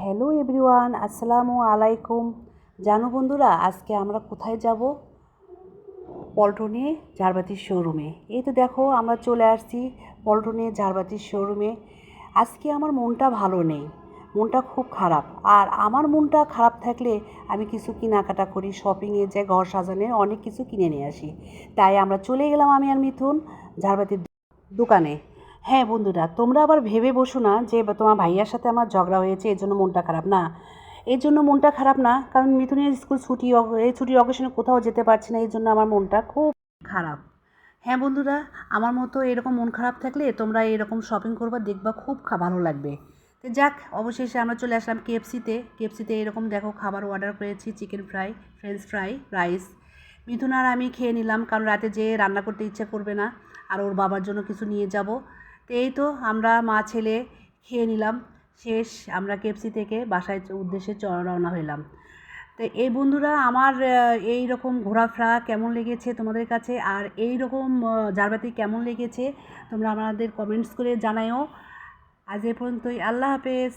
Hello everyone, আসসালামু আলাইকুম। জানো বন্ধুরা, আজকে আমরা কোথায় যাব? পল্টনে ঝাড়বাতির শোরুমে। এই তো দেখো, আমরা চলে আসছি পল্টনে ঝাড়বাতির শোরুমে। আজকে আমার মনটা ভালো নেই, মনটা খুব খারাপ। আর আমার মনটা খারাপ থাকলে আমি কিছু কেনাকাটা করি, শপিংয়ে যাই, ঘর সাজানোর অনেক কিছু কিনে নিয়ে আসি। তাই আমরা চলে গেলাম, আমি আর মিথুন, ঝাড়বাতির দোকানে। হ্যাঁ বন্ধুরা, তোমরা আবার ভেবে বসো না যে তোমার ভাইয়ার সাথে আমার ঝগড়া হয়েছে এর জন্য মনটা খারাপ। না, এর জন্য মনটা খারাপ না, কারণ মিথুনের স্কুল ছুটি, এই ছুটির অকেশনে কোথাও যেতে পারছি না, এই জন্য আমার মনটা খুব খারাপ। হ্যাঁ বন্ধুরা, আমার মতো এরকম মন খারাপ থাকলে তোমরা এরকম শপিং করবা, দেখবা খুব ভালো লাগবে। তো যাক, অবশেষে আমরা চলে আসলাম কেএফসিতে এরকম দেখো খাবার অর্ডার করেছি, chicken fry, French fry, rice. Mithun আর আমি খেয়ে নিলাম, কারণ রাতে যেয়ে রান্না করতে ইচ্ছা করবে না, আর ওর বাবার জন্য কিছু নিয়ে যাব। তো এই তো আমরা মা ছেলে খেয়ে নিলাম। শেষ, আমরা কেএফসি থেকে বাসায় উদ্দেশ্যে রওনা হইলাম। তো এই বন্ধুরা, আমার এই রকম ঘোরাফেরা কেমন লেগেছে তোমাদের কাছে, আর এই রকম ঝাড়বাতি কেমন লেগেছে তোমরা আমাদের কমেন্টস করে জানাও। আজ এ পর্যন্তই, আল্লাহ হাফেজ।